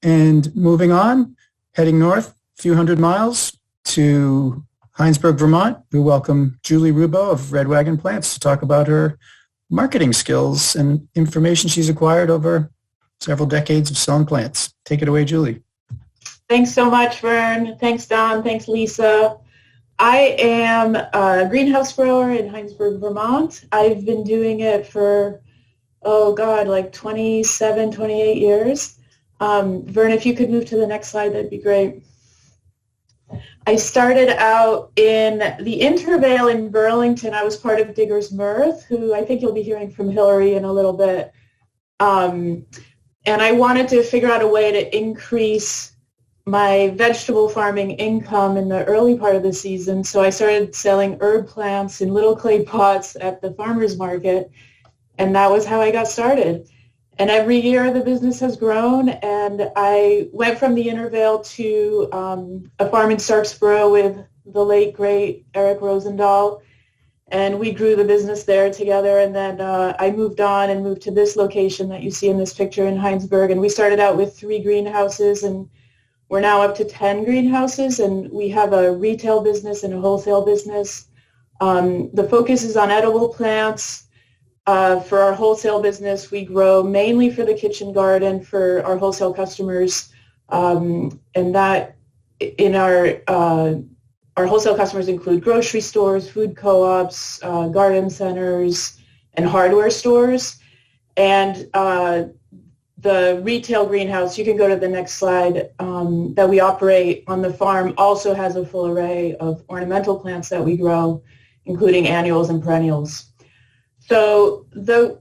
And moving on, heading north a few hundred miles to Hinesburg, Vermont, we welcome Julie Rubaud of Wagon Plants to talk about her marketing skills and information she's acquired over several decades of selling plants. Take it away, Julie. Thanks so much, Vern. Thanks, Don. Thanks, Lisa. I am a greenhouse grower in Hinesburg, Vermont. I've been doing it for, like 27, 28 years. Vern, if you could move to the next slide, that'd be great. I started out in the Intervale in Burlington. I was part of Digger's Mirth, who I think you'll be hearing from Hillary in a little bit. And I wanted to figure out a way to increase my vegetable farming income in the early part of the season. So I started selling herb plants in little clay pots at the farmer's market. And that was how I got started. And every year the business has grown, and I went from the Intervale to a farm in Starksboro with the late, great Eric Rosendahl, and we grew the business there together. And then I moved on and moved to this location that you see in this picture in Hinesburg, and we started out with 3 greenhouses, and we're now up to 10 greenhouses, and we have a retail business and a wholesale business. The focus is on edible plants. For our wholesale business, we grow mainly for the kitchen garden for our wholesale customers, and that in our wholesale customers include grocery stores, food co-ops, garden centers, and hardware stores. And the retail greenhouse, you can go to the next slide, that we operate on the farm also has a full array of ornamental plants that we grow, including annuals and perennials. So the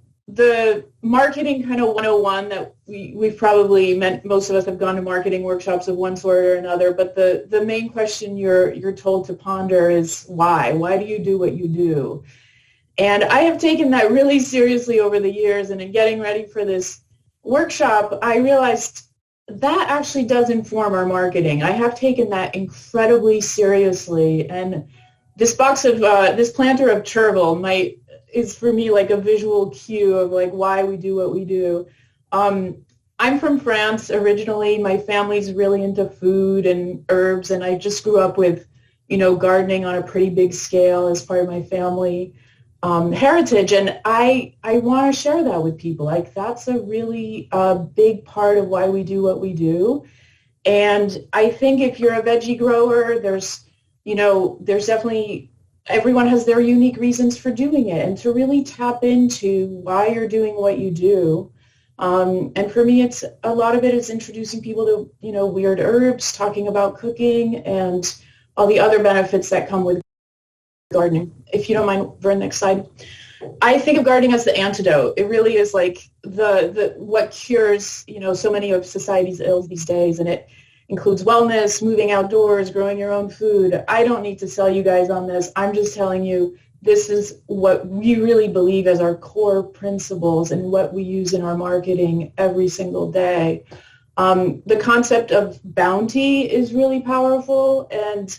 marketing kind of 101 that we've probably most of us have gone to marketing workshops of one sort or another, but the main question you're told to ponder is why? Why do you do what you do? And I have taken that really seriously over the years, and in getting ready for this workshop, I realized that actually does inform our marketing. I have taken that incredibly seriously, and this planter of chervil is for me like a visual cue of like why we do what we do. I'm from France originally. My family's really into food and herbs, and I just grew up with, gardening on a pretty big scale as part of my family heritage. And I want to share that with people. Like that's a really big part of why we do what we do. And I think if you're a veggie grower, there's definitely everyone has their unique reasons for doing it, and to really tap into why you're doing what you do. And for me, a lot of it is introducing people to, weird herbs, talking about cooking, and all the other benefits that come with gardening. If you don't mind, Vern, next slide. I think of gardening as the antidote. It really is like the what cures, so many of society's ills these days, and it includes wellness, moving outdoors, growing your own food. I don't need to sell you guys on this. I'm just telling you this is what we really believe as our core principles and what we use in our marketing every single day. The concept of bounty is really powerful, and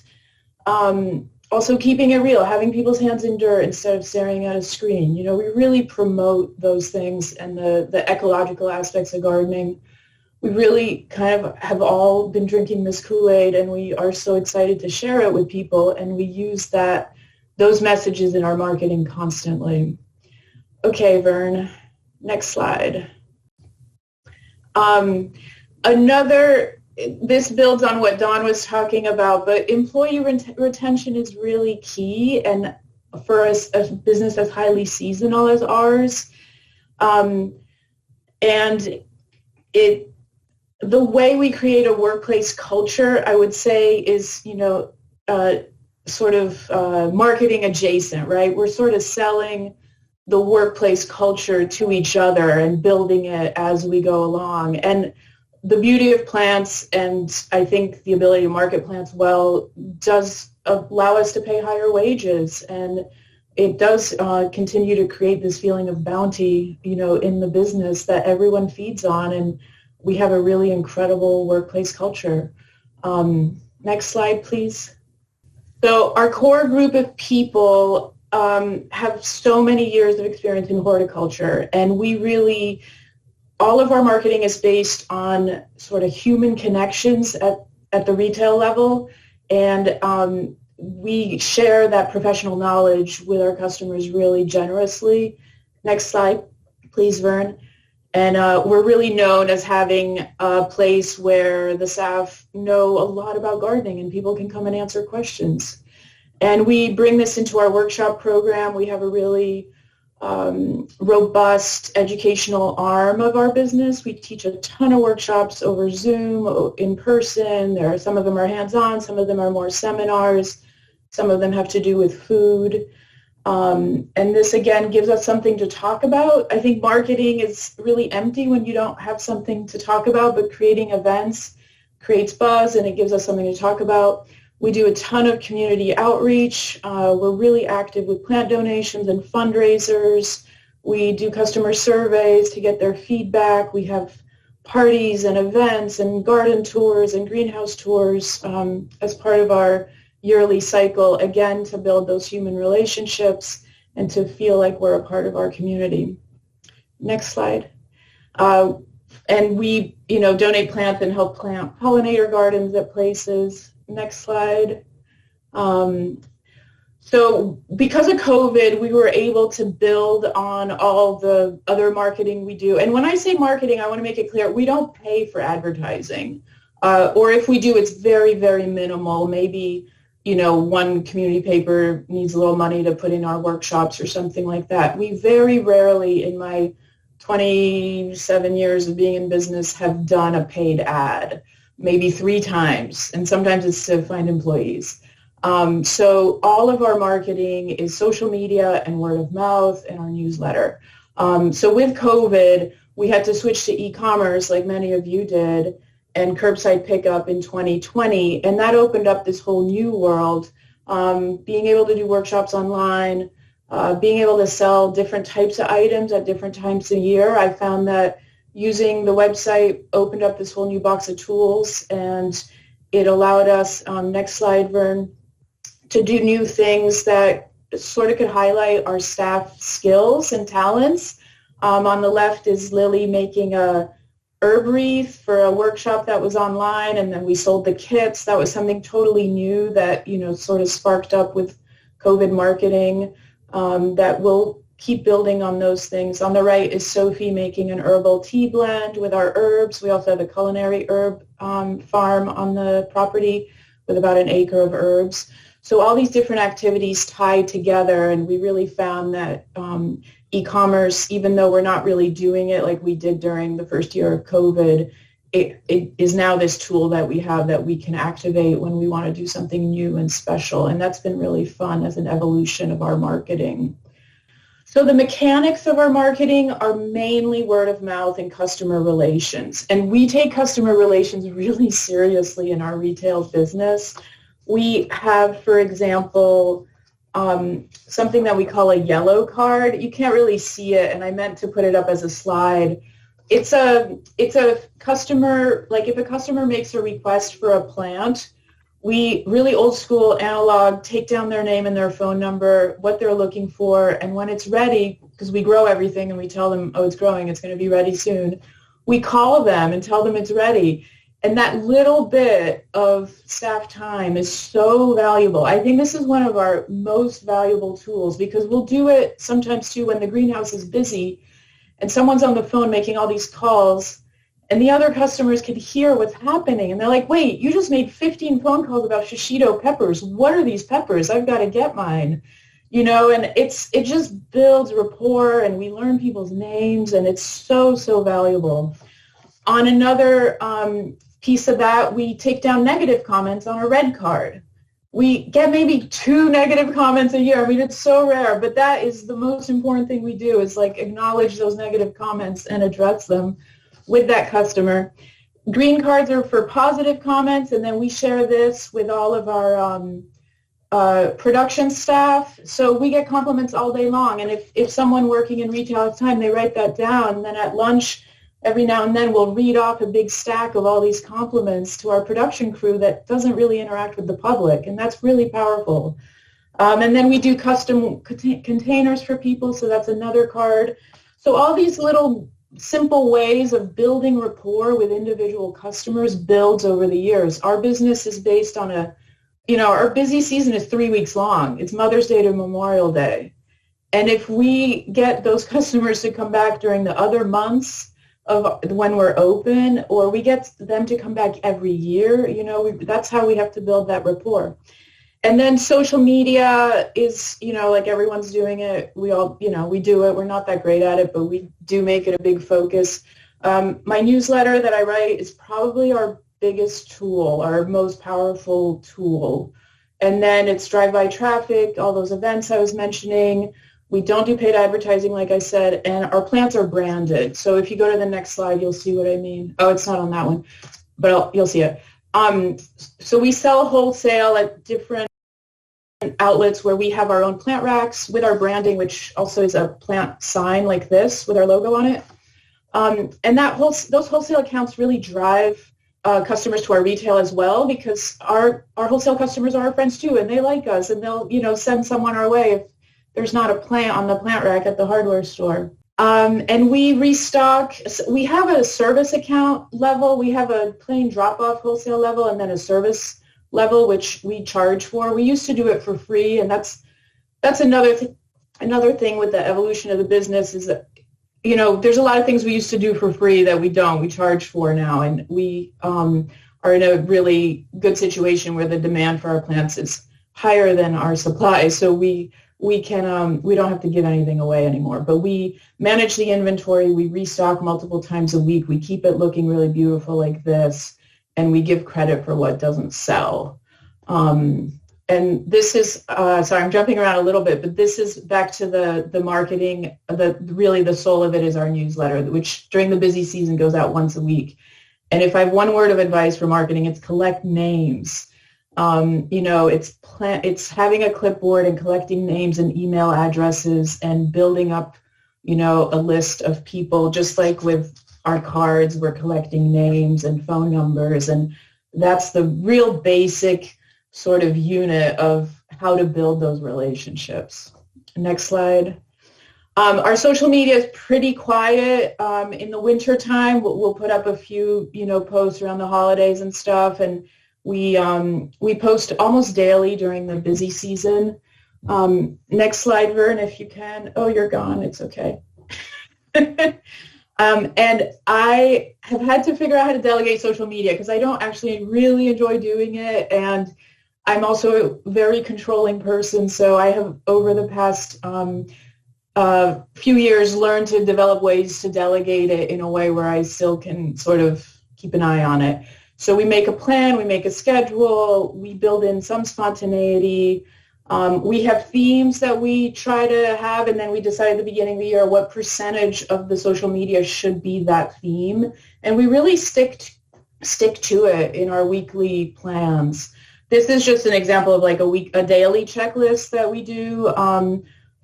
also keeping it real, having people's hands in dirt instead of staring at a screen. We really promote those things, and the ecological aspects of gardening. We really kind of have all been drinking this Kool-Aid, and we are so excited to share it with people, and we use those messages in our marketing constantly. Okay, Vern, next slide. This builds on what Don was talking about, but employee retention is really key, and for a business as highly seasonal as ours, and the way we create a workplace culture, I would say, is, sort of marketing adjacent, right? We're sort of selling the workplace culture to each other and building it as we go along. And the beauty of plants, and I think the ability to market plants well, does allow us to pay higher wages. And it does continue to create this feeling of bounty, in the business that everyone feeds on. And we have a really incredible workplace culture. Next slide, please. So our core group of people have so many years of experience in horticulture, and we really all of our marketing is based on sort of human connections at the retail level, and we share that professional knowledge with our customers really generously. Next slide, please, Vern. And we're really known as having a place where the staff know a lot about gardening and people can come and answer questions. And we bring this into our workshop program. We have a really robust educational arm of our business. We teach a ton of workshops over Zoom, in person. Some of them are hands-on, some of them are more seminars, some of them have to do with food. And this, again, gives us something to talk about. I think marketing is really empty when you don't have something to talk about, but creating events creates buzz, and it gives us something to talk about. We do a ton of community outreach. We're really active with plant donations and fundraisers. We do customer surveys to get their feedback. We have parties and events and garden tours and greenhouse tours as part of our yearly cycle, again, to build those human relationships and to feel like we're a part of our community. Next slide. And we, donate plants and help plant pollinator gardens at places. Next slide. So because of COVID, we were able to build on all the other marketing we do. And when I say marketing, I want to make it clear, we don't pay for advertising. Or if we do, it's very, very minimal. Maybe one community paper needs a little money to put in our workshops or something like that. We very rarely, in my 27 years of being in business, have done a paid ad, maybe 3 times, and sometimes it's to find employees. So all of our marketing is social media and word of mouth and our newsletter. So with COVID, we had to switch to e-commerce like many of you did, and curbside pickup in 2020, and that opened up this whole new world, being able to do workshops online, being able to sell different types of items at different times a year. I found that using the website opened up this whole new box of tools, and it allowed us, next slide, Vern, to do new things that sort of could highlight our staff skills and talents. On the left is Lily making a herb wreath for a workshop that was online, and then we sold the kits. That was something totally new that, sort of sparked up with COVID marketing, that will keep building on those things. On the right is Sophie making an herbal tea blend with our herbs. We also have a culinary herb farm on the property with about an acre of herbs. So all these different activities tied together, and we really found that e-commerce, even though we're not really doing it like we did during the first year of COVID, it is now this tool that we have that we can activate when we want to do something new and special. And that's been really fun as an evolution of our marketing. So the mechanics of our marketing are mainly word of mouth and customer relations. And we take customer relations really seriously in our retail business. We have, for example, something that we call a yellow card. You can't really see it, and I meant to put it up as a slide. It's a customer, like if a customer makes a request for a plant, we really old school analog take down their name and their phone number, what they're looking for, and when it's ready, because we grow everything and we tell them, oh, it's growing, it's going to be ready soon, we call them and tell them it's ready. And that little bit of staff time is so valuable. I think this is one of our most valuable tools, because we'll do it sometimes too when the greenhouse is busy and someone's on the phone making all these calls, and the other customers can hear what's happening. And they're like, wait, you just made 15 phone calls about shishito peppers. What are these peppers? I've got to get mine. And it just builds rapport, and we learn people's names, and it's so, so valuable. On another piece of that, we take down negative comments on a red card. We get maybe 2 negative comments a year. I mean, it's so rare, but that is the most important thing we do, is like acknowledge those negative comments and address them with that customer. Green cards are for positive comments, and then we share this with all of our production staff. So we get compliments all day long, and if someone working in retail has time, they write that down, and then at lunch, every now and then we'll read off a big stack of all these compliments to our production crew that doesn't really interact with the public, and that's really powerful. And then we do custom containers for people, so that's another card. So all these little simple ways of building rapport with individual customers builds over the years. Our business is based on our busy season is 3 weeks long. It's Mother's Day to Memorial Day. And if we get those customers to come back during the other months of when we're open, or we get them to come back every year, that's how we have to build that rapport. And then social media is, like everyone's doing it. We all, we do it. We're not that great at it, but we do make it a big focus. My newsletter that I write is probably our biggest tool, our most powerful tool. And then it's drive-by traffic, all those events I was mentioning. We don't do paid advertising, like I said, and our plants are branded. So if you go to the next slide, you'll see what I mean. Oh, it's not on that one, but you'll see it. So we sell wholesale at different outlets where we have our own plant racks with our branding, which also is a plant sign like this with our logo on it. And those wholesale accounts really drive customers to our retail as well, because our wholesale customers are our friends too, and they like us, and they'll send someone our way if there's not a plant on the plant rack at the hardware store. And we restock. We have a service account level. We have a plain drop-off wholesale level, and then a service level, which we charge for. We used to do it for free, and that's another thing with the evolution of the business is that there's a lot of things we used to do for free that we charge for now, and we are in a really good situation where the demand for our plants is higher than our supply, so we don't have to give anything away anymore. But we manage the inventory. We restock multiple times a week. We keep it looking really beautiful like this, and we give credit for what doesn't sell. And this is, sorry, I'm jumping around a little bit, but this is back to the marketing. Really the soul of it is our newsletter, which during the busy season goes out once a week. And if I have one word of advice for marketing, it's collect names. It's having a clipboard and collecting names and email addresses and building up, a list of people, just like with our cards, we're collecting names and phone numbers. And that's the real basic sort of unit of how to build those relationships. Next slide. Our social media is pretty quiet. In the winter time, we'll put up a few, posts around the holidays and stuff. And we post almost daily during the busy season. Next slide, Vern, if you can. Oh, you're gone. It's okay. And I have had to figure out how to delegate social media because I don't actually really enjoy doing it. And I'm also a very controlling person. So I have, over the past few years, learned to develop ways to delegate it in a way where I still can sort of keep an eye on it. So we make a plan, we make a schedule, we build in some spontaneity. We have themes that we try to have, and then we decide at the beginning of the year what percentage of the social media should be that theme. And we really stick to it in our weekly plans. This is just an example of like a daily checklist that we do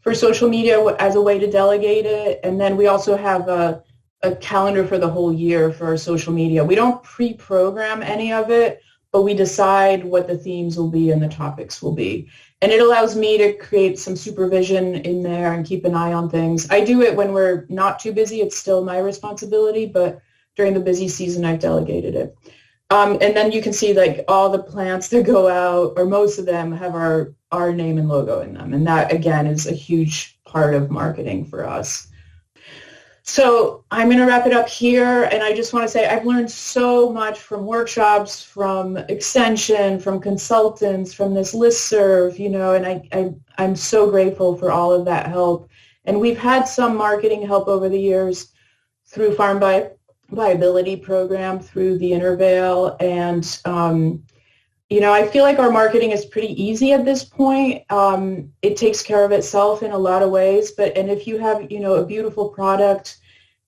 for social media as a way to delegate it. And then we also have a calendar for the whole year for our social media. We don't pre-program any of it, but we decide what the themes will be and the topics will be. And it allows me to create some supervision in there and keep an eye on things. I do it when we're not too busy. It's still my responsibility, but during the busy season, I've delegated it. And then you can see like all the plants that go out, or most of them have our name and logo in them. And that, again, is a huge part of marketing for us. So I'm going to wrap it up here. And I just want to say I've learned so much from workshops, from extension, from consultants, from this listserv, and I'm so grateful for all of that help. And we've had some marketing help over the years through Farm Viability Program, through the Intervale. And, I feel like our marketing is pretty easy at this point. It takes care of itself in a lot of ways. And if you have, a beautiful product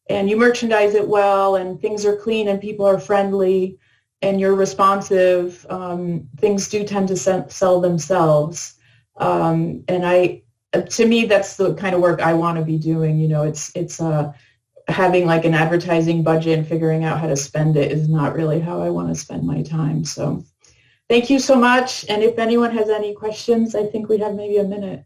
and you merchandise it well and things are clean and people are friendly and you're responsive, things do tend to sell themselves. And to me, that's the kind of work I want to be doing. It's having like an advertising budget and figuring out how to spend it is not really how I want to spend my time. So thank you so much. And if anyone has any questions, I think we have maybe a minute.